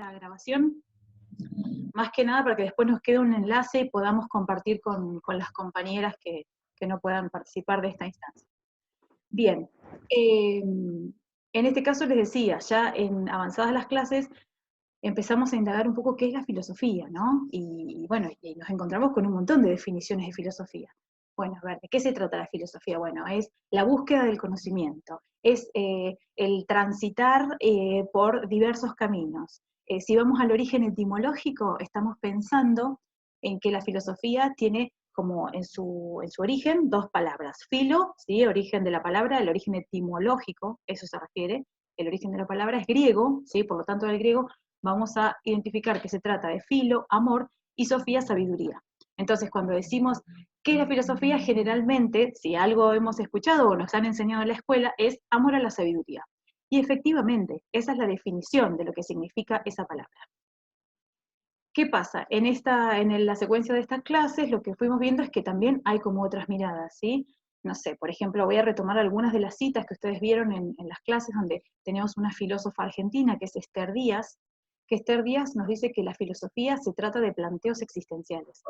la grabación, más que nada para que después nos quede un enlace y podamos compartir con las compañeras que no puedan participar de esta instancia. Bien, en este caso les decía, ya en avanzadas las clases, empezamos a indagar un poco qué es la filosofía, ¿no? Y bueno, y nos encontramos con un montón de definiciones de filosofía. Bueno, a ver, ¿de qué se trata la filosofía? Bueno, es la búsqueda del conocimiento, es el transitar por diversos caminos. Si vamos al origen etimológico, estamos pensando en que la filosofía tiene como en su origen dos palabras. Filo, ¿sí? Origen de la palabra, el origen etimológico, eso se refiere. El origen de la palabra es griego, ¿sí? Por lo tanto, del griego vamos a identificar que se trata de filo, amor, y sofía, sabiduría. Entonces, cuando decimos ¿qué es la filosofía? Generalmente, si algo hemos escuchado o nos han enseñado en la escuela, es amor a la sabiduría. Y efectivamente, esa es la definición de lo que significa esa palabra. ¿Qué pasa? En la secuencia de estas clases, lo que fuimos viendo es que también hay como otras miradas, ¿sí? No sé, por ejemplo, voy a retomar algunas de las citas que ustedes vieron en las clases, donde tenemos una filósofa argentina, que es Esther Díaz, que Esther Díaz nos dice que la filosofía se trata de planteos existenciales,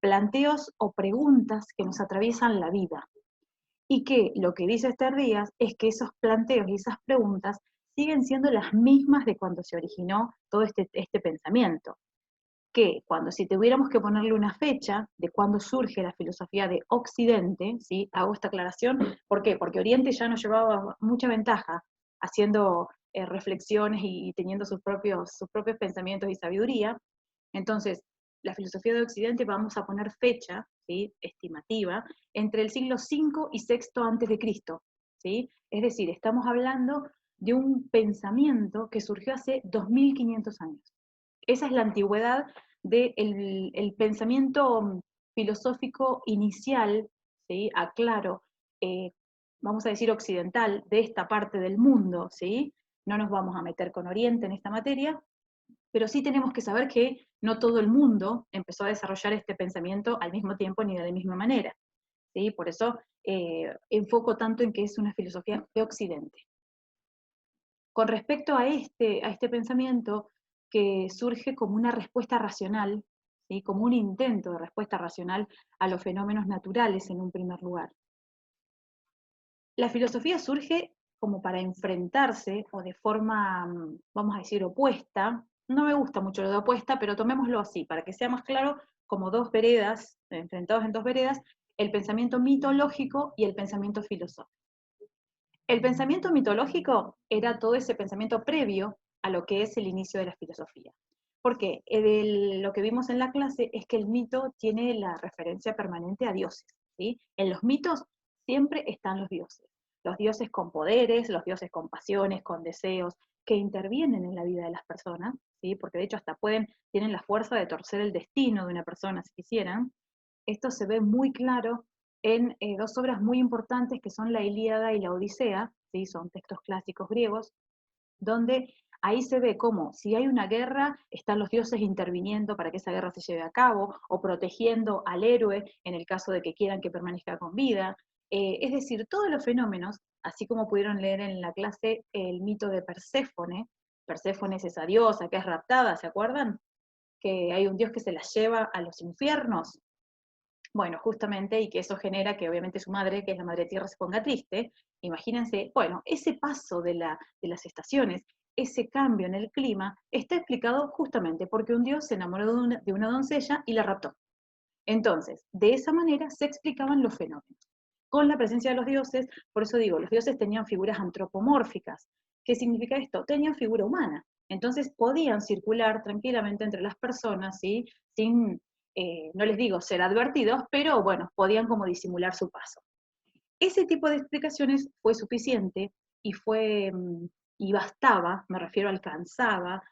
planteos o preguntas que nos atraviesan la vida, y que lo que dice Esther Díaz es que esos planteos y esas preguntas siguen siendo las mismas de cuando se originó todo este pensamiento, que cuando si tuviéramos que ponerle una fecha de cuándo surge la filosofía de Occidente, ¿sí? Hago esta aclaración, ¿por qué? Porque Oriente ya nos llevaba mucha ventaja haciendo reflexiones y teniendo sus propios pensamientos y sabiduría. Entonces, la filosofía de Occidente vamos a poner fecha, ¿sí? Estimativa, entre el siglo V y VI antes de Cristo, ¿sí? Es decir, estamos hablando de un pensamiento que surgió hace 2500 años. Esa es la antigüedad del pensamiento filosófico inicial, ¿sí? Aclaro, vamos a decir occidental, de esta parte del mundo, ¿sí? No nos vamos a meter con Oriente en esta materia, pero sí tenemos que saber que no todo el mundo empezó a desarrollar este pensamiento al mismo tiempo ni de la misma manera, ¿sí? Por eso enfoco tanto en que es una filosofía de Occidente. Con respecto a este pensamiento que surge como una respuesta racional, ¿sí? Como un intento de respuesta racional a los fenómenos naturales en un primer lugar. La filosofía surge como para enfrentarse, o de forma, vamos a decir, opuesta. No me gusta mucho lo de opuesta, pero tomémoslo así, para que sea más claro, como dos veredas, enfrentados en dos veredas, el pensamiento mitológico y el pensamiento filosófico. El pensamiento mitológico era todo ese pensamiento previo a lo que es el inicio de la filosofía. Porque lo que vimos en la clase es que el mito tiene la referencia permanente a dioses, ¿sí? En los mitos siempre están los dioses con poderes, los dioses con pasiones, con deseos, que intervienen en la vida de las personas, ¿sí? Porque de hecho hasta tienen la fuerza de torcer el destino de una persona si quisieran. Esto se ve muy claro en dos obras muy importantes que son la Ilíada y la Odisea, ¿sí? Son textos clásicos griegos, donde ahí se ve cómo si hay una guerra, están los dioses interviniendo para que esa guerra se lleve a cabo, o protegiendo al héroe en el caso de que quieran que permanezca con vida. Es decir, todos los fenómenos, así como pudieron leer en la clase el mito de Perséfone. Perséfone es esa diosa que es raptada, ¿se acuerdan? Que hay un dios que se la lleva a los infiernos. Bueno, justamente, y que eso genera que obviamente su madre, que es la madre tierra, se ponga triste. Imagínense, bueno, ese paso de las estaciones, ese cambio en el clima, está explicado justamente porque un dios se enamoró de una doncella y la raptó. Entonces, de esa manera se explicaban los fenómenos. Con la presencia de los dioses, por eso digo, los dioses tenían figuras antropomórficas. ¿Qué significa esto? Tenían figura humana. Entonces podían circular tranquilamente entre las personas, ¿sí? Sin, no les digo ser advertidos, pero bueno, podían como disimular su paso. Ese tipo de explicaciones fue suficiente y bastaba, me refiero alcanzaba,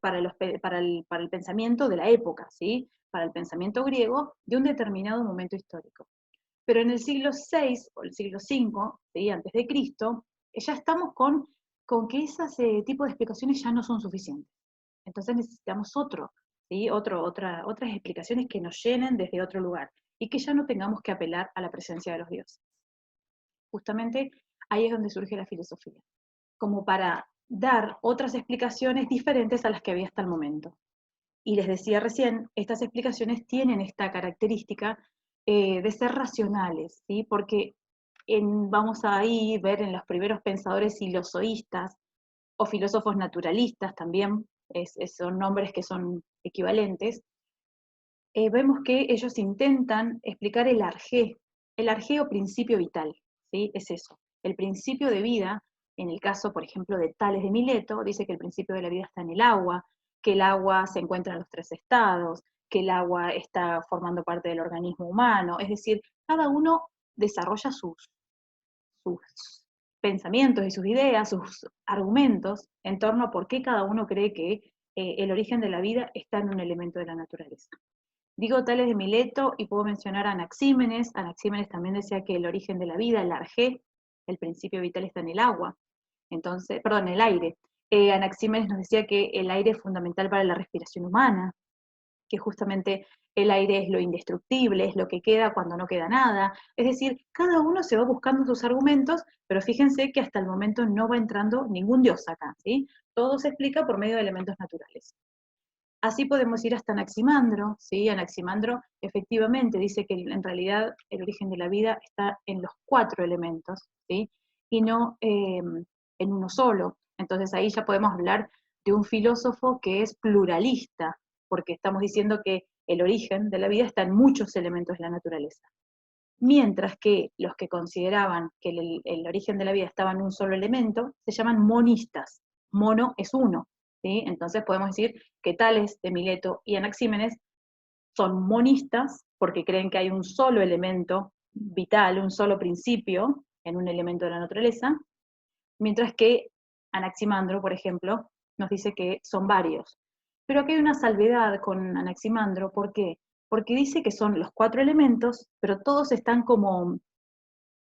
para el pensamiento de la época, ¿sí? Para el pensamiento griego de un determinado momento histórico. Pero en el siglo VI o el siglo V, ¿sí? Antes de Cristo, ya estamos con que ese tipo de explicaciones ya no son suficientes. Entonces necesitamos ¿sí? Otras explicaciones que nos llenen desde otro lugar y que ya no tengamos que apelar a la presencia de los dioses. Justamente ahí es donde surge la filosofía, como para dar otras explicaciones diferentes a las que había hasta el momento. Y les decía recién, estas explicaciones tienen esta característica de ser racionales, ¿sí? Porque vamos a ahí ver en los primeros pensadores filosoístas o filósofos naturalistas también, son nombres que son equivalentes, vemos que ellos intentan explicar el arjé o principio vital, ¿sí? Es eso, el principio de vida. En el caso, por ejemplo, de Tales de Mileto, dice que el principio de la vida está en el agua, que el agua se encuentra en los tres estados, que el agua está formando parte del organismo humano, es decir, cada uno desarrolla sus pensamientos y sus ideas, sus argumentos en torno a por qué cada uno cree que el origen de la vida está en un elemento de la naturaleza. Digo Tales de Mileto y puedo mencionar a Anaxímenes. Anaxímenes también decía que el origen de la vida, el arjé, el principio vital está en el agua, entonces, perdón, el aire. Anaxímenes nos decía que el aire es fundamental para la respiración humana, que justamente el aire es lo indestructible, es lo que queda cuando no queda nada. Es decir, cada uno se va buscando sus argumentos, pero fíjense que hasta el momento no va entrando ningún dios acá, ¿sí? Todo se explica por medio de elementos naturales. Así podemos ir hasta Anaximandro, ¿sí? Anaximandro efectivamente dice que en realidad el origen de la vida está en los 4 elementos, ¿sí? Y no en uno solo. Entonces ahí ya podemos hablar de un filósofo que es pluralista, porque estamos diciendo que el origen de la vida está en muchos elementos de la naturaleza. Mientras que los que consideraban que el origen de la vida estaba en un solo elemento, se llaman monistas. Mono es uno, ¿sí? Entonces podemos decir que Tales de Mileto y Anaxímenes son monistas porque creen que hay un solo elemento vital, un solo principio en un elemento de la naturaleza, mientras que Anaximandro, por ejemplo, nos dice que son varios. Pero aquí hay una salvedad con Anaximandro, ¿por qué? Porque dice que son los 4 elementos, pero todos están como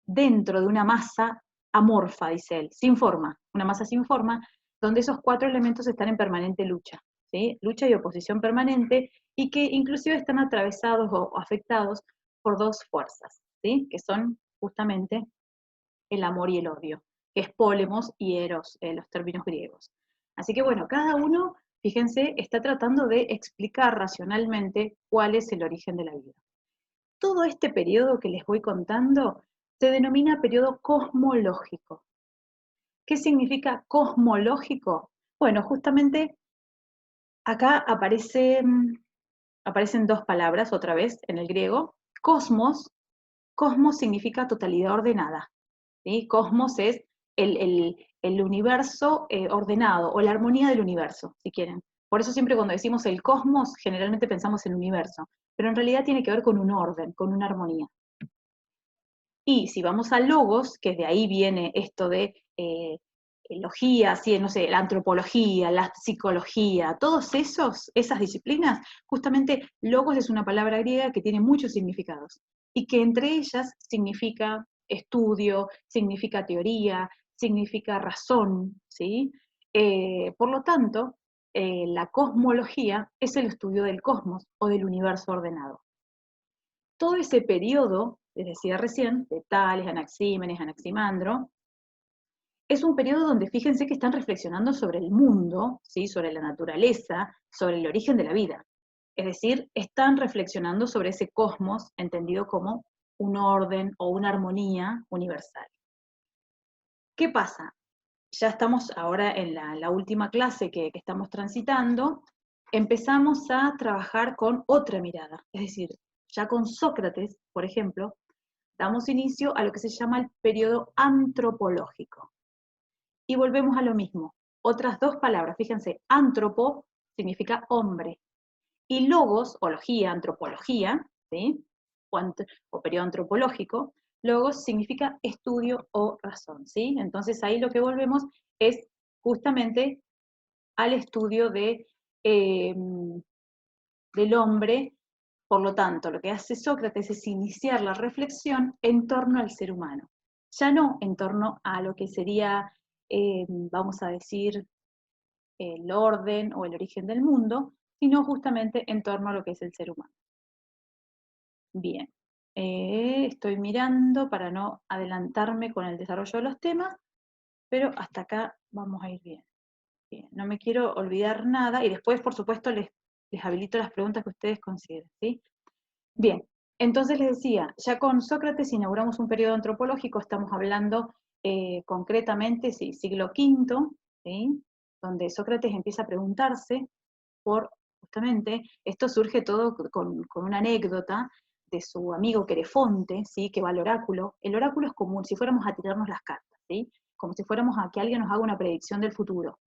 dentro de una masa amorfa, dice él, sin forma, una masa sin forma, donde esos 4 elementos están en permanente lucha, ¿sí? Lucha y oposición permanente, y que inclusive están atravesados o afectados por 2 fuerzas, ¿sí? Que son justamente el amor y el odio, que es polemos y eros, los términos griegos. Así que bueno, cada uno, fíjense, está tratando de explicar racionalmente cuál es el origen de la vida. Todo este periodo que les voy contando se denomina periodo cosmológico. ¿Qué significa cosmológico? Bueno, justamente acá aparecen 2 palabras otra vez en el griego. Cosmos, cosmos significa totalidad ordenada, ¿sí? Cosmos es el universo ordenado o la armonía del universo, si quieren. Por eso siempre cuando decimos el cosmos, generalmente pensamos en el universo, pero en realidad tiene que ver con un orden, con una armonía. Y si vamos a logos, que de ahí viene esto de logía, sí, no sé, la antropología, la psicología, todos esas disciplinas, justamente logos es una palabra griega que tiene muchos significados y que entre ellas significa estudio, significa teoría, significa razón, ¿sí? Por lo tanto, la cosmología es el estudio del cosmos o del universo ordenado. Todo ese periodo, les decía recién, de Tales, Anaxímenes, Anaximandro, es un periodo donde fíjense que están reflexionando sobre el mundo, ¿sí? Sobre la naturaleza, sobre el origen de la vida. Es decir, están reflexionando sobre ese cosmos entendido como un orden o una armonía universal. ¿Qué pasa? Ya estamos ahora en la última clase que estamos transitando, empezamos a trabajar con otra mirada, es decir, ya con Sócrates, por ejemplo, damos inicio a lo que se llama el periodo antropológico. Y volvemos a lo mismo. Otras 2 palabras, fíjense, antropo significa hombre, y logos, o logía, antropología, ¿sí? O periodo antropológico, logos significa estudio o razón, ¿sí? Entonces ahí lo que volvemos es justamente al estudio del hombre. Por lo tanto, lo que hace Sócrates es iniciar la reflexión en torno al ser humano, ya no en torno a lo que sería, vamos a decir, el orden o el origen del mundo, sino justamente en torno a lo que es el ser humano. Bien, estoy mirando para no adelantarme con el desarrollo de los temas, pero hasta acá vamos a ir bien. Bien, no me quiero olvidar nada, y después, por supuesto, les habilito las preguntas que ustedes consideren, ¿sí? Bien, entonces les decía, ya con Sócrates inauguramos un periodo antropológico, estamos hablando concretamente, sí, siglo V, ¿sí? Donde Sócrates empieza a preguntarse por, justamente, esto surge todo con una anécdota de su amigo Querefonte, ¿sí? Que va al oráculo. El oráculo es como si fuéramos a tirarnos las cartas, ¿sí? Como si fuéramos a que alguien nos haga una predicción del futuro.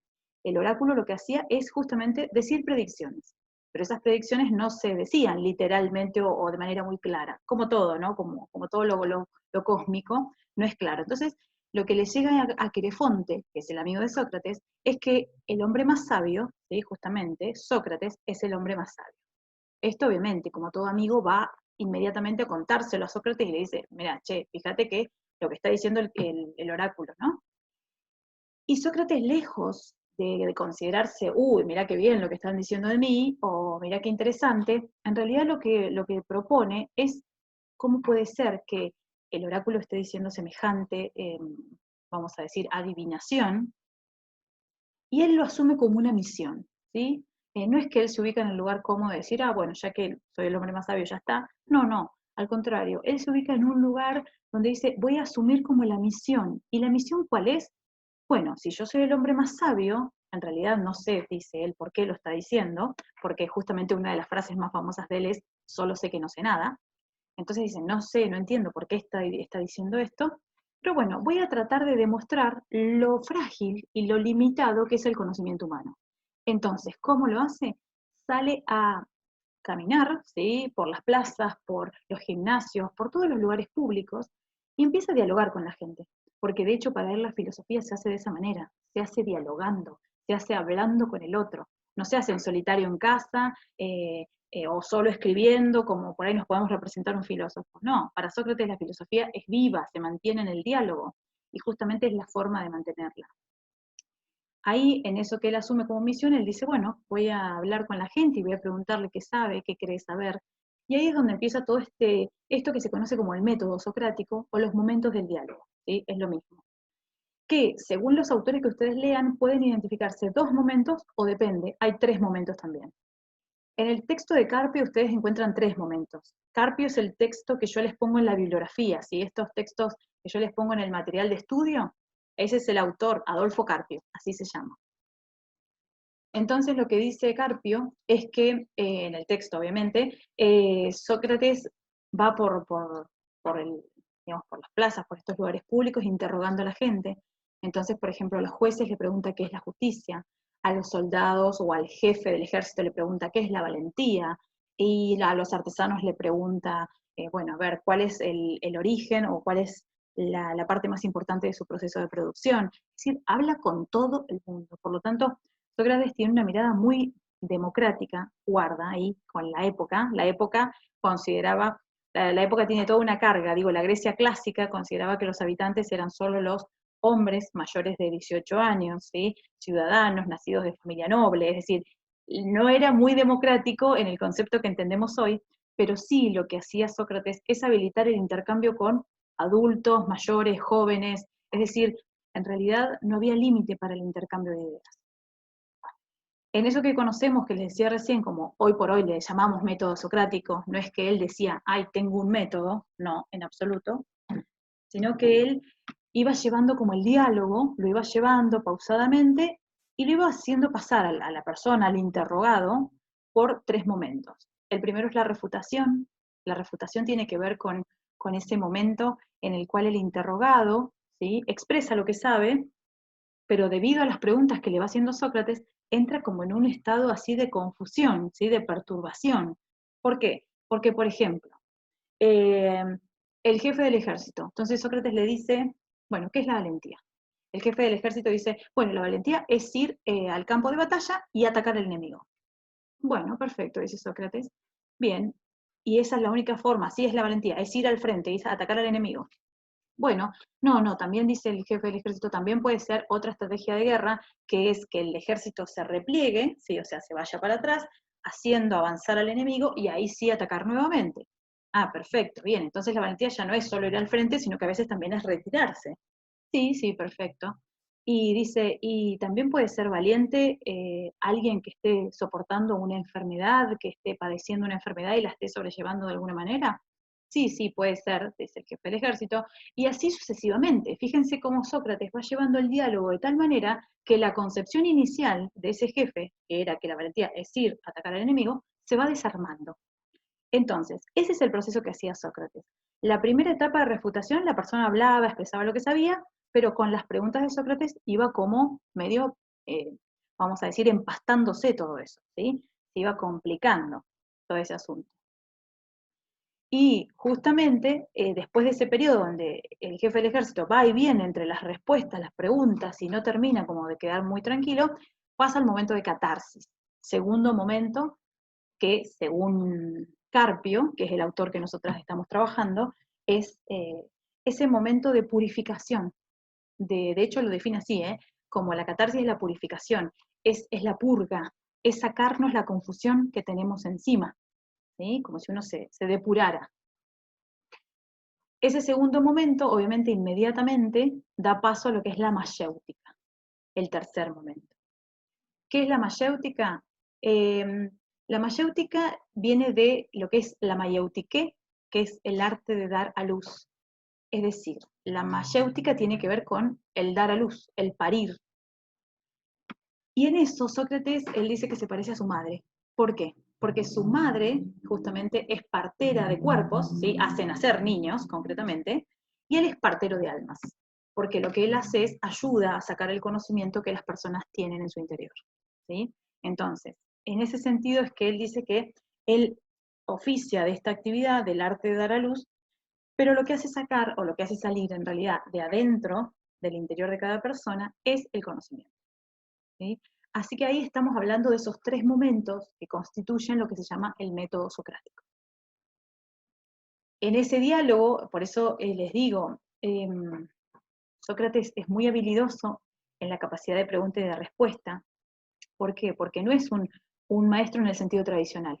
El oráculo lo que hacía es justamente decir predicciones, pero esas predicciones no se decían literalmente o de manera muy clara, como todo, ¿no? Como todo lo cósmico, no es claro. Entonces, lo que le llega a Querefonte, que es el amigo de Sócrates, es que el hombre más sabio, ¿sí? Justamente, Sócrates es el hombre más sabio. Esto obviamente, como todo amigo, va inmediatamente a contárselo a Sócrates y le dice, mira, che, fíjate que lo que está diciendo el oráculo, ¿no? Y Sócrates, lejos de considerarse, uy, mira qué bien lo que están diciendo de mí, o mira qué interesante, en realidad lo que propone es cómo puede ser que el oráculo esté diciendo semejante, vamos a decir, adivinación, y él lo asume como una misión, ¿sí? No es que él se ubica en el lugar cómodo de decir, ah, bueno, ya que soy el hombre más sabio, ya está. No, no, al contrario, él se ubica en un lugar donde dice, voy a asumir como la misión. ¿Y la misión cuál es? Bueno, si yo soy el hombre más sabio, en realidad no sé, dice él, por qué lo está diciendo, porque justamente una de las frases más famosas de él es, solo sé que no sé nada. Entonces dice, no sé, no entiendo por qué está diciendo esto, pero bueno, voy a tratar de demostrar lo frágil y lo limitado que es el conocimiento humano. Entonces, ¿cómo lo hace? Sale a caminar, ¿sí? Por las plazas, por los gimnasios, por todos los lugares públicos, y empieza a dialogar con la gente. Porque de hecho para él la filosofía se hace de esa manera, se hace dialogando, se hace hablando con el otro, no se hace en solitario en casa, o solo escribiendo, como por ahí nos podemos representar un filósofo. No, para Sócrates la filosofía es viva, se mantiene en el diálogo, y justamente es la forma de mantenerla. Ahí, en eso que él asume como misión, él dice, bueno, voy a hablar con la gente y voy a preguntarle qué sabe, qué cree saber. Y ahí es donde empieza todo esto que se conoce como el método socrático o los momentos del diálogo, ¿sí? Es lo mismo. Que, según los autores que ustedes lean, pueden identificarse dos momentos o depende, hay tres momentos también. En el texto de Carpio ustedes encuentran tres momentos. Carpio es el texto que yo les pongo en la bibliografía, ¿sí? Estos textos que yo les pongo en el material de estudio, ese es el autor, Adolfo Carpio, así se llama. Entonces lo que dice Carpio es que, en el texto obviamente, Sócrates va digamos, por las plazas, por estos lugares públicos, interrogando a la gente. Entonces, por ejemplo, a los jueces le pregunta qué es la justicia, a los soldados o al jefe del ejército le pregunta qué es la valentía, y a los artesanos le pregunta, bueno, a ver, cuál es el origen o cuál es la parte más importante de su proceso de producción. Es decir, habla con todo el mundo. Por lo tanto, Sócrates tiene una mirada muy democrática, guarda ahí con la época consideraba, la época tiene toda una carga, digo, la Grecia clásica consideraba que los habitantes eran solo los hombres mayores de 18 años, ¿sí? Ciudadanos, nacidos de familia noble, es decir, no era muy democrático en el concepto que entendemos hoy, pero sí lo que hacía Sócrates es habilitar el intercambio con adultos, mayores, jóvenes, es decir, en realidad no había límite para el intercambio de ideas. En eso que conocemos, que les decía recién, como hoy por hoy le llamamos método socrático, no es que él decía, ay, tengo un método, no, en absoluto, sino que él iba llevando como el diálogo, lo iba llevando pausadamente y lo iba haciendo pasar a la persona, al interrogado, por tres momentos. El primero es la refutación tiene que ver con ese momento en el cual el interrogado, ¿sí? Expresa lo que sabe, pero debido a las preguntas que le va haciendo Sócrates, entra como en un estado así de confusión, ¿sí? De perturbación. ¿Por qué? Porque, por ejemplo, eh, el jefe del ejército, entonces Sócrates le dice, bueno, ¿qué es la valentía? El jefe del ejército dice, bueno, la valentía es ir al campo de batalla y atacar al enemigo. Bueno, perfecto, dice Sócrates. Bien, y esa es la única forma, así es la valentía, es ir al frente, es atacar al enemigo. Bueno, no, también dice el jefe del ejército, también puede ser otra estrategia de guerra, que es que el ejército se repliegue, ¿sí? O sea, se vaya para atrás, haciendo avanzar al enemigo y ahí sí atacar nuevamente. Ah, perfecto, bien, entonces la valentía ya no es solo ir al frente, sino que a veces también es retirarse. Sí, sí, perfecto. Y dice, y también puede ser valiente alguien que esté soportando una enfermedad, que esté padeciendo una enfermedad y la esté sobrellevando de alguna manera. Sí, sí, puede ser, dice el jefe del ejército, y así sucesivamente. Fíjense cómo Sócrates va llevando el diálogo de tal manera que la concepción inicial de ese jefe, que era que la valentía es ir a atacar al enemigo, se va desarmando. Entonces, ese es el proceso que hacía Sócrates. La primera etapa de refutación, la persona hablaba, expresaba lo que sabía, pero con las preguntas de Sócrates iba como medio, vamos a decir, empastándose todo eso, ¿sí? Se iba complicando todo ese asunto. Y justamente después de ese periodo donde el jefe del ejército va y viene entre las respuestas, las preguntas, y no termina como de quedar muy tranquilo, pasa el momento de catarsis. Segundo momento que, según Carpio, que es el autor que nosotras estamos trabajando, es ese momento de purificación. De hecho, lo define así, como la catarsis es la purificación, es la purga, es sacarnos la confusión que tenemos encima, ¿sí? Como si uno se depurara. Ese segundo momento, obviamente, inmediatamente da paso a lo que es la mayéutica, el tercer momento. ¿Qué es la mayéutica? La mayéutica viene de lo que es la mayéutique, que es el arte de dar a luz. Es decir, la mayéutica tiene que ver con el dar a luz, el parir. Y en eso Sócrates, él dice que se parece a su madre. ¿Por qué? Porque su madre justamente es partera de cuerpos, ¿sí? Hace nacer niños, concretamente, y él es partero de almas, porque lo que él hace es ayuda a sacar el conocimiento que las personas tienen en su interior, ¿sí? Entonces, en ese sentido es que él dice que él oficia de esta actividad del arte de dar a luz, pero lo que hace sacar, o lo que hace salir en realidad de adentro, del interior de cada persona, es el conocimiento, ¿sí? Así que ahí estamos hablando de esos tres momentos que constituyen lo que se llama el método socrático. En ese diálogo, por eso les digo, Sócrates es muy habilidoso en la capacidad de pregunta y de respuesta. ¿Por qué? Porque no es un maestro en el sentido tradicional.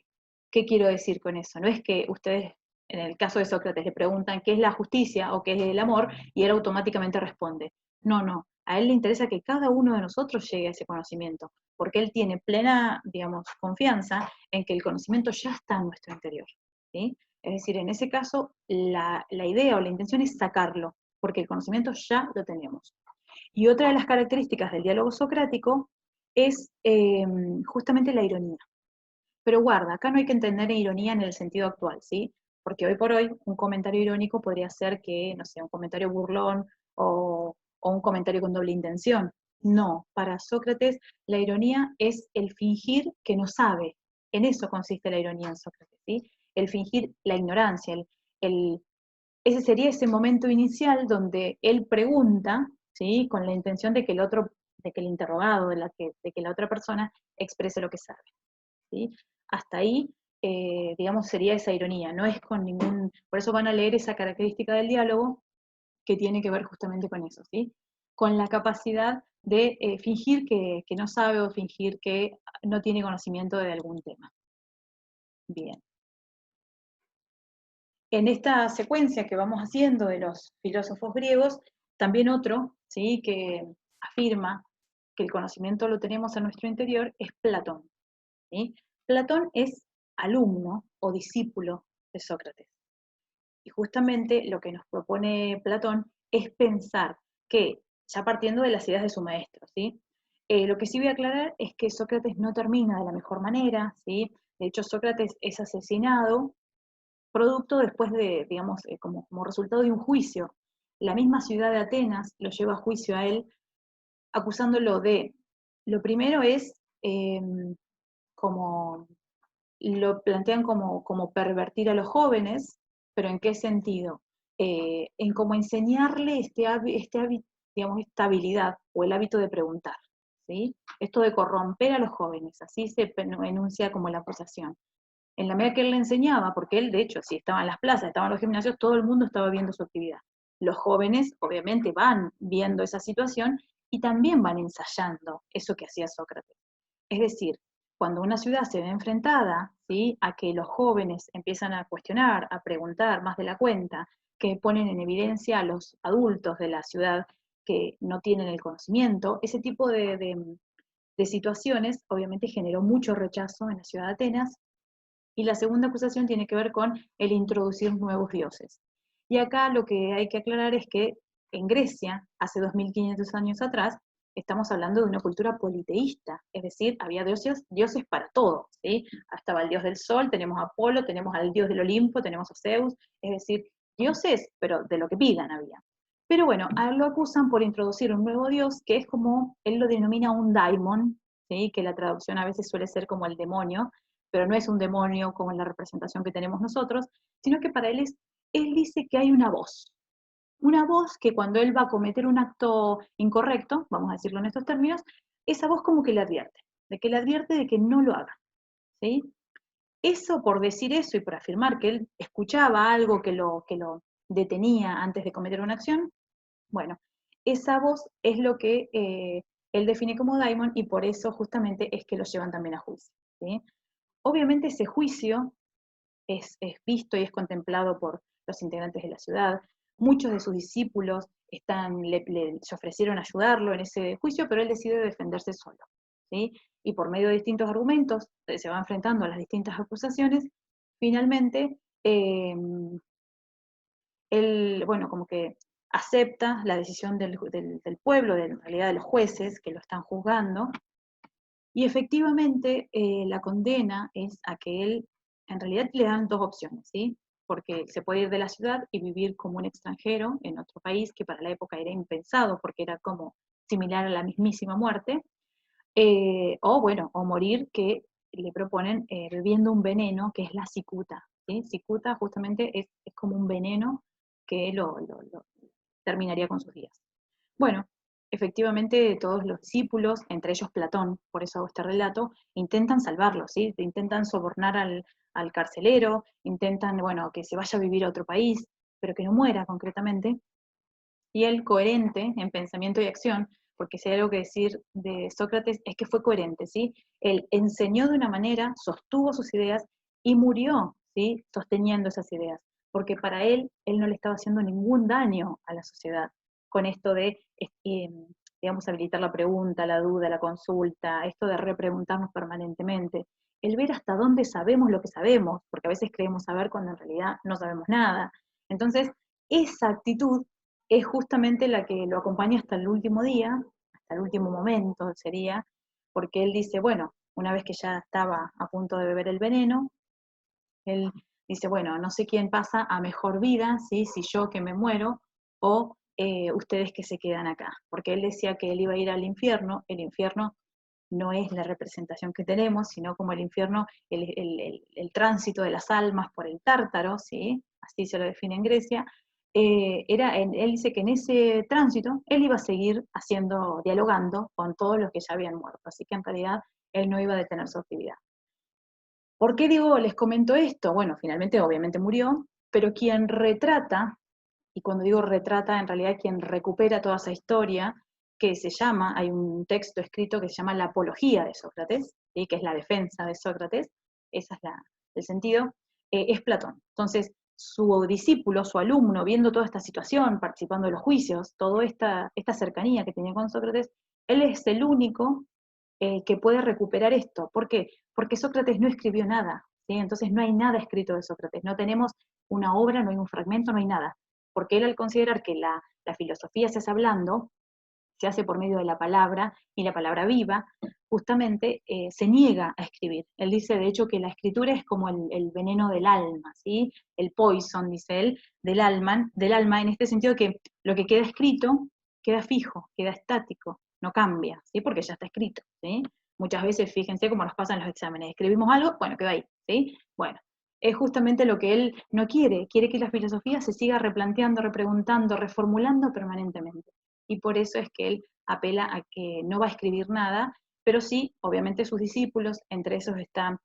¿Qué quiero decir con eso? No es que ustedes, en el caso de Sócrates, le preguntan qué es la justicia o qué es el amor y él automáticamente responde. No, no. A él le interesa que cada uno de nosotros llegue a ese conocimiento, porque él tiene plena, digamos, confianza en que el conocimiento ya está en nuestro interior, ¿sí? Es decir, en ese caso, la idea o la intención es sacarlo, porque el conocimiento ya lo tenemos. Y otra de las características del diálogo socrático es justamente la ironía. Pero guarda, acá no hay que entender ironía en el sentido actual, ¿sí? Porque hoy por hoy un comentario irónico podría ser que, no sé, un comentario burlón o un comentario con doble intención. No, para Sócrates la ironía es el fingir que no sabe. En eso consiste la ironía en Sócrates, ¿sí? El fingir la ignorancia, ese sería ese momento inicial donde él pregunta, ¿sí? Con la intención de que el otro, de que el interrogado, de que la otra persona exprese lo que sabe, ¿sí? Hasta ahí, digamos, sería esa ironía, no es con ningún, por eso van a leer esa característica del diálogo que tiene que ver justamente con eso, ¿sí? Con la capacidad de fingir que no sabe o fingir que no tiene conocimiento de algún tema. Bien. En esta secuencia que vamos haciendo de los filósofos griegos, también otro, ¿sí? Que afirma que el conocimiento lo tenemos en nuestro interior es Platón, ¿sí? Platón es alumno o discípulo de Sócrates. Y justamente lo que nos propone Platón es pensar que, ya partiendo de las ideas de su maestro, ¿sí? Lo que sí voy a aclarar es que Sócrates no termina de la mejor manera, ¿sí? De hecho, Sócrates es asesinado producto después de, digamos, como resultado de un juicio. La misma ciudad de Atenas lo lleva a juicio a él, acusándolo de, lo primero es como, lo plantean como pervertir a los jóvenes, pero ¿en qué sentido? En cómo enseñarle digamos, esta habilidad o el hábito de preguntar, ¿sí? Esto de corromper a los jóvenes, así se enuncia como la acusación. En la medida que él le enseñaba, porque él, de hecho, si estaba en las plazas, estaba en los gimnasios, todo el mundo estaba viendo su actividad. Los jóvenes, obviamente, van viendo esa situación y también van ensayando eso que hacía Sócrates. Es decir, cuando una ciudad se ve enfrentada, ¿sí? A que los jóvenes empiezan a cuestionar, a preguntar más de la cuenta, que ponen en evidencia a los adultos de la ciudad que no tienen el conocimiento. Ese tipo de situaciones obviamente generó mucho rechazo en la ciudad de Atenas, y la segunda acusación tiene que ver con el introducir nuevos dioses. Y acá lo que hay que aclarar es que en Grecia, hace 2500 años atrás, estamos hablando de una cultura politeísta, es decir, había dioses para todo, ¿sí? Estaba el dios del sol, tenemos a Apolo, tenemos al dios del Olimpo, tenemos a Zeus, es decir, dioses, pero de lo que pidan había. Pero bueno, a él lo acusan por introducir un nuevo dios, que es como, él lo denomina un daimon, ¿sí? Que la traducción a veces suele ser como el demonio, pero no es un demonio como en la representación que tenemos nosotros, sino que para él él dice que hay una voz que cuando él va a cometer un acto incorrecto, vamos a decirlo en estos términos, esa voz como que le advierte, de que no lo haga, ¿sí? Eso, por decir eso y por afirmar que él escuchaba algo que lo detenía antes de cometer una acción, bueno, esa voz es lo que él define como daimon, y por eso justamente es que lo llevan también a juicio, ¿sí? Obviamente ese juicio es visto y es contemplado por los integrantes de la ciudad. Muchos de sus discípulos se ofrecieron a ayudarlo en ese juicio, pero él decide defenderse solo, ¿sí? Y por medio de distintos argumentos, se va enfrentando a las distintas acusaciones, finalmente él, bueno, como que acepta la decisión del pueblo, en realidad de los jueces que lo están juzgando, y efectivamente la condena es a que él, en realidad le dan dos opciones, ¿sí? Porque se puede ir de la ciudad y vivir como un extranjero en otro país, que para la época era impensado, porque era como similar a la mismísima muerte, o bueno, o morir, que le proponen bebiendo un veneno que es la cicuta, ¿sí? Cicuta justamente es como un veneno que lo terminaría con sus días. Bueno, efectivamente todos los discípulos, entre ellos Platón, por eso hago este relato, intentan salvarlo, ¿sí? Intentan sobornar al carcelero, intentan, bueno, que se vaya a vivir a otro país, pero que no muera concretamente. Y él, coherente en pensamiento y acción, porque si hay algo que decir de Sócrates es que fue coherente, ¿sí? Él enseñó de una manera, sostuvo sus ideas y murió, ¿sí? Sosteniendo esas ideas, porque para él no le estaba haciendo ningún daño a la sociedad con esto de, digamos, habilitar la pregunta, la duda, la consulta, esto de repreguntarnos permanentemente, el ver hasta dónde sabemos lo que sabemos, porque a veces creemos saber cuando en realidad no sabemos nada. Entonces, esa actitud es justamente la que lo acompaña hasta el último día, hasta el último momento sería, porque él dice, bueno, una vez que ya estaba a punto de beber el veneno, él dice, bueno, no sé quién pasa a mejor vida, ¿sí? Si yo que me muero o ustedes que se quedan acá, porque él decía que él iba a ir al infierno, el infierno no es la representación que tenemos, sino como el infierno, el tránsito de las almas por el tártaro, ¿sí? Así se lo define en Grecia. Él dice que en ese tránsito él iba a seguir dialogando con todos los que ya habían muerto, así que en realidad él no iba a detener su actividad. ¿Por qué digo, les comento esto? Bueno, finalmente obviamente murió, pero quien retrata, y cuando digo retrata, en realidad quien recupera toda esa historia, que se llama, hay un texto escrito que se llama La Apología de Sócrates, ¿sí? Que es la defensa de Sócrates, ese es el sentido, es Platón. Entonces, su discípulo, su alumno, viendo toda esta situación, participando de los juicios, toda esta cercanía que tenía con Sócrates, él es el único que puede recuperar esto. ¿Por qué? Porque Sócrates no escribió nada, ¿sí? Entonces no hay nada escrito de Sócrates, no tenemos una obra, no hay un fragmento, no hay nada. Porque él, al considerar que la filosofía se hace hablando, se hace por medio de la palabra, y la palabra viva, justamente se niega a escribir. Él dice, de hecho, que la escritura es como el veneno del alma, ¿sí? El poison, dice él, del alma, en este sentido que lo que queda escrito queda fijo, queda estático, no cambia, ¿sí? Porque ya está escrito, ¿sí? Muchas veces, fíjense cómo nos pasan los exámenes, escribimos algo, bueno, queda ahí, ¿sí? Bueno, es justamente lo que él no quiere que la filosofía se siga replanteando, repreguntando, reformulando permanentemente. Y por eso es que él apela a que no va a escribir nada, pero sí, obviamente, sus discípulos, entre esos está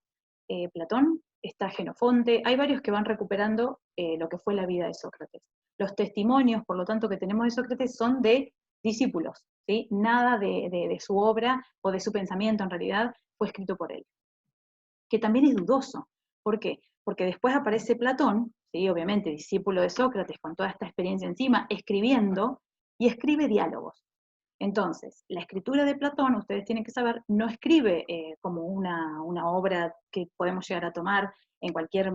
Platón, está Genofonte, hay varios que van recuperando lo que fue la vida de Sócrates. Los testimonios, por lo tanto, que tenemos de Sócrates son de discípulos, ¿sí? Nada de su obra o de su pensamiento, en realidad, fue escrito por él. Que también es dudoso. ¿Por qué? Porque después aparece Platón, ¿sí? Obviamente discípulo de Sócrates, con toda esta experiencia encima, escribiendo, y escribe diálogos. Entonces, la escritura de Platón, ustedes tienen que saber, no escribe como una obra que podemos llegar a tomar en cualquier,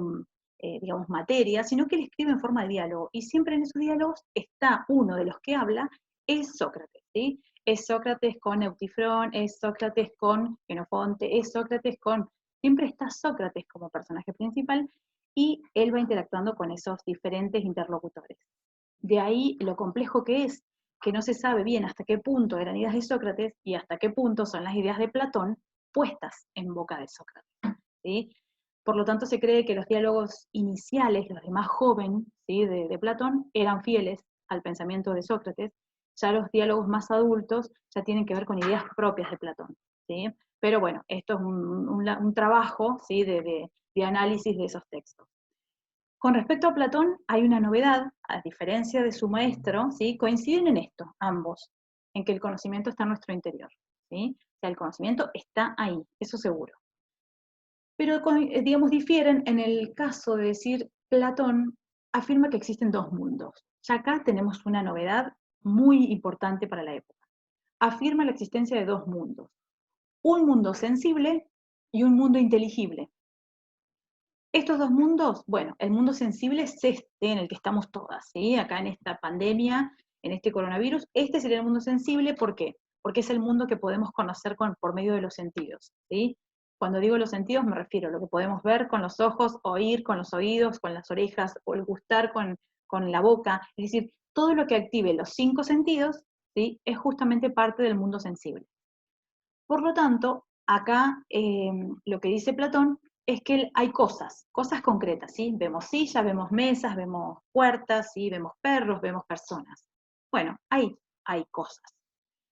digamos, materia, sino que él escribe en forma de diálogo, y siempre en esos diálogos está uno de los que habla, es Sócrates, ¿sí? Es Sócrates con Eutifrón, es Sócrates con Xenofonte, es Sócrates con... Siempre está Sócrates como personaje principal, y él va interactuando con esos diferentes interlocutores. De ahí lo complejo que es que no se sabe bien hasta qué punto eran ideas de Sócrates y hasta qué punto son las ideas de Platón puestas en boca de Sócrates, ¿sí? Por lo tanto, se cree que los diálogos iniciales, los de más joven, ¿sí? de Platón, eran fieles al pensamiento de Sócrates. Ya los diálogos más adultos ya tienen que ver con ideas propias de Platón, ¿sí? Pero bueno, esto es un trabajo, ¿sí? de análisis de esos textos. Con respecto a Platón, hay una novedad, a diferencia de su maestro, ¿sí? Coinciden en esto, ambos, en que el conocimiento está en nuestro interior, ¿sí? O sea, el conocimiento está ahí, eso seguro. Pero, digamos, difieren en el caso de decir, Platón afirma que existen dos mundos. Ya acá tenemos una novedad muy importante para la época. Afirma la existencia de dos mundos, un mundo sensible y un mundo inteligible. Estos dos mundos, bueno, el mundo sensible es este en el que estamos todas, ¿sí? Acá en esta pandemia, en este coronavirus, este sería el mundo sensible, ¿por qué? Porque es el mundo que podemos conocer por medio de los sentidos, ¿sí? Cuando digo los sentidos me refiero a lo que podemos ver con los ojos, oír con los oídos, con las orejas, o el gustar con la boca, es decir, todo lo que active los 5 sentidos, ¿sí? Es justamente parte del mundo sensible. Por lo tanto, acá lo que dice Platón es que hay cosas, cosas concretas, ¿sí? Vemos sillas, vemos mesas, vemos puertas, ¿sí? Vemos perros, vemos personas. Bueno, ahí hay cosas.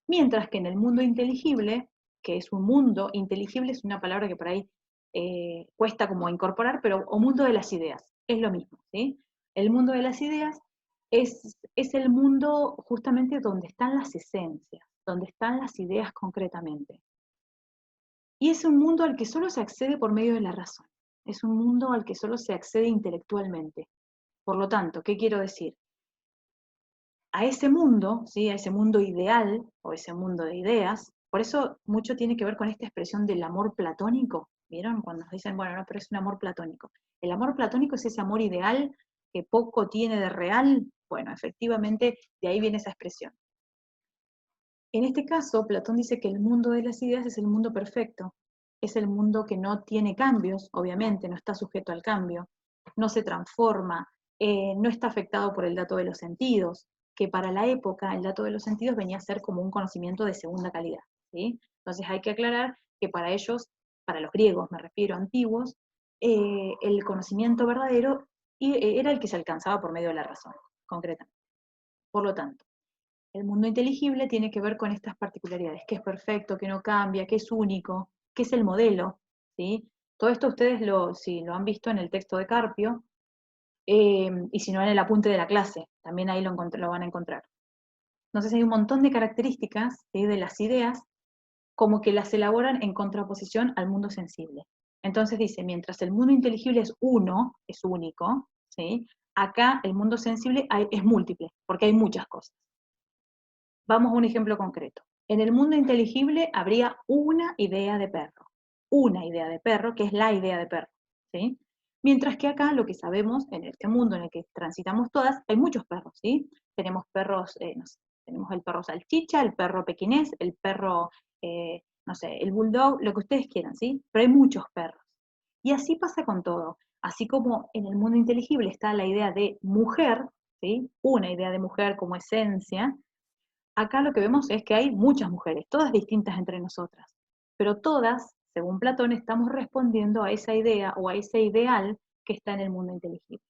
Mientras que en el mundo inteligible, que es un mundo, inteligible es una palabra que por ahí cuesta como incorporar, pero o mundo de las ideas, es lo mismo, ¿sí? El mundo de las ideas es el mundo justamente donde están las esencias, donde están las ideas concretamente. Y es un mundo al que solo se accede por medio de la razón. Es un mundo al que solo se accede intelectualmente. Por lo tanto, ¿qué quiero decir? A ese mundo, ¿sí? A ese mundo ideal o ese mundo de ideas, por eso mucho tiene que ver con esta expresión del amor platónico. ¿Vieron? Cuando nos dicen, bueno, no, pero es un amor platónico. El amor platónico es ese amor ideal que poco tiene de real. Bueno, efectivamente, de ahí viene esa expresión. En este caso, Platón dice que el mundo de las ideas es el mundo perfecto, es el mundo que no tiene cambios, obviamente, no está sujeto al cambio, no se transforma, no está afectado por el dato de los sentidos, que para la época el dato de los sentidos venía a ser como un conocimiento de segunda calidad, ¿sí? Entonces hay que aclarar que para ellos, para los griegos me refiero, antiguos, el conocimiento verdadero era el que se alcanzaba por medio de la razón, concretamente. Por lo tanto, el mundo inteligible tiene que ver con estas particularidades, que es perfecto, que no cambia, que es único, que es el modelo, ¿sí? Todo esto ustedes si lo han visto en el texto de Carpio, y si no en el apunte de la clase, también ahí lo van a encontrar. Entonces hay un montón de características, ¿sí? de las ideas, como que las elaboran en contraposición al mundo sensible. Entonces dice, mientras el mundo inteligible es uno, es único, ¿sí? Acá el mundo sensible es múltiple, porque hay muchas cosas. Vamos a un ejemplo concreto. En el mundo inteligible habría una idea de perro, que es la idea de perro, ¿sí? Mientras que acá lo que sabemos, en este mundo en el que transitamos todas, hay muchos perros, ¿sí? Tenemos perros, no sé, tenemos el perro salchicha, el perro pequinés, el perro, no sé, el bulldog, lo que ustedes quieran, ¿sí? Pero hay muchos perros. Y así pasa con todo. Así como en el mundo inteligible está la idea de mujer, ¿sí? Una idea de mujer como esencia, acá lo que vemos es que hay muchas mujeres, todas distintas entre nosotras, pero todas, según Platón, estamos respondiendo a esa idea o a ese ideal que está en el mundo inteligible.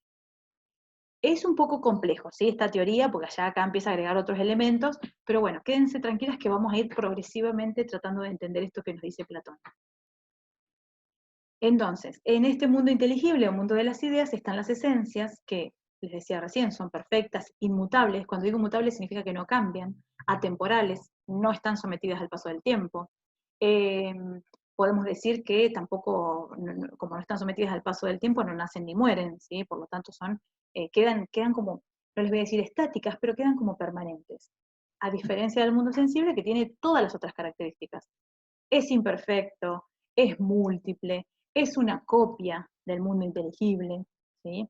Es un poco complejo, ¿sí? Esta teoría, porque allá acá empieza a agregar otros elementos, pero bueno, quédense tranquilas que vamos a ir progresivamente tratando de entender esto que nos dice Platón. Entonces, en este mundo inteligible o mundo de las ideas están las esencias que, les decía recién, son perfectas, inmutables. Cuando digo inmutables significa que no cambian, atemporales, no están sometidas al paso del tiempo. Eh, Podemos decir que tampoco, como no están sometidas al paso del tiempo, no nacen ni mueren, ¿sí? Por lo tanto quedan como, no les voy a decir estáticas, pero quedan como permanentes. a diferencia del mundo sensible que tiene todas las otras características. Es imperfecto, es múltiple, es una copia del mundo inteligible, ¿sí?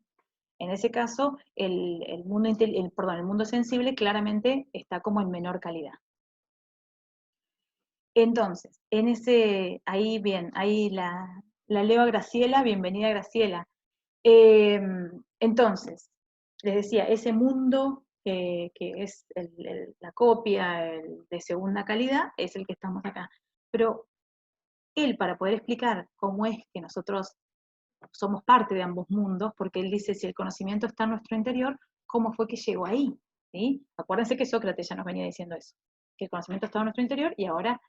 En ese caso, el mundo sensible claramente está como en menor calidad. Entonces, ahí bien, ahí la leo a Graciela, bienvenida Graciela. Entonces, les decía, ese mundo que es la copia de segunda calidad es el que estamos acá. Pero él, para poder explicar cómo es que nosotros somos parte de ambos mundos, porque él dice, si el conocimiento está en nuestro interior, ¿cómo fue que llegó ahí? ¿Sí? Acuérdense que Sócrates ya nos venía diciendo eso, que el conocimiento estaba en nuestro interior, y ahora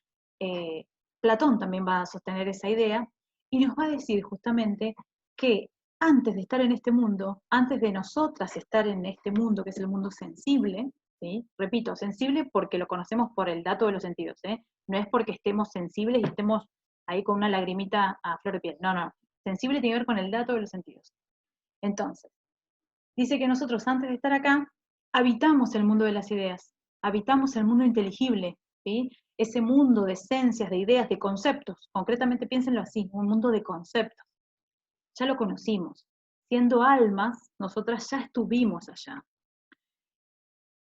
Platón también va a sostener esa idea, y nos va a decir justamente que antes de estar en este mundo, antes de nosotras estar en este mundo, que es el mundo sensible, ¿sí? Repito, sensible porque lo conocemos por el dato de los sentidos, ¿eh? No es porque estemos sensibles y estemos ahí con una lagrimita a flor de piel, no, no, sensible tiene que ver con el dato de los sentidos. Entonces, dice que nosotros antes de estar acá, habitamos el mundo de las ideas, habitamos el mundo inteligible, ¿sí? Ese mundo de esencias, de ideas, de conceptos, concretamente piénsenlo así, un mundo de conceptos. Ya lo conocimos. Siendo almas, nosotras ya estuvimos allá.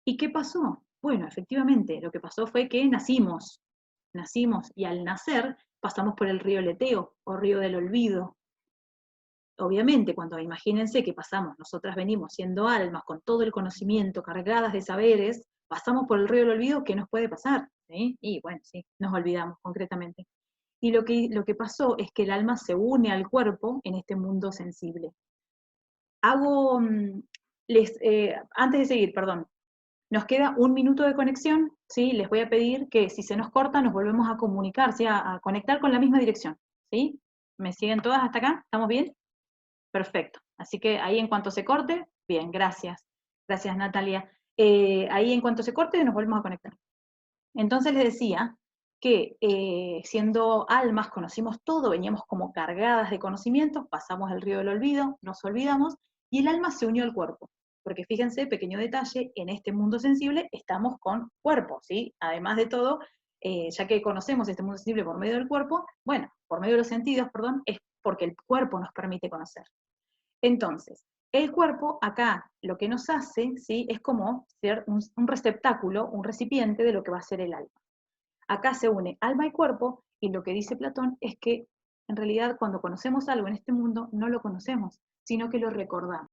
¿Y qué pasó? Bueno, efectivamente, lo que pasó fue que nacimos y al nacer pasamos por el río Leteo o río del olvido. Obviamente, cuando imagínense que pasamos, nosotras venimos siendo almas con todo el conocimiento, cargadas de saberes, pasamos por el río del olvido, ¿qué nos puede pasar? ¿Sí? Y bueno, sí, nos olvidamos concretamente. Y lo que pasó es que el alma se une al cuerpo en este mundo sensible. Hago, antes de seguir, perdón, nos queda 1 minuto de conexión, ¿sí? Les voy a pedir que si se nos corta nos volvemos a comunicar, ¿sí? A conectar con la misma dirección, ¿sí? ¿Me siguen todas hasta acá? ¿Estamos bien? Perfecto. Así que ahí en cuanto se corte, bien, gracias. Gracias, Natalia. Ahí en cuanto se corte nos volvemos a conectar. Entonces les decía que siendo almas conocimos todo, veníamos como cargadas de conocimientos, pasamos el río del olvido, nos olvidamos, y el alma se unió al cuerpo. Porque fíjense, pequeño detalle, en este mundo sensible estamos con cuerpo, ¿sí? Además de todo, ya que conocemos este mundo sensible por medio del cuerpo, bueno, por medio de los sentidos, perdón, es porque el cuerpo nos permite conocer. Entonces, el cuerpo acá lo que nos hace, ¿sí? Es como ser un receptáculo, un recipiente de lo que va a ser el alma. Acá se une alma y cuerpo, y lo que dice Platón es que en realidad cuando conocemos algo en este mundo no lo conocemos, sino que lo recordamos.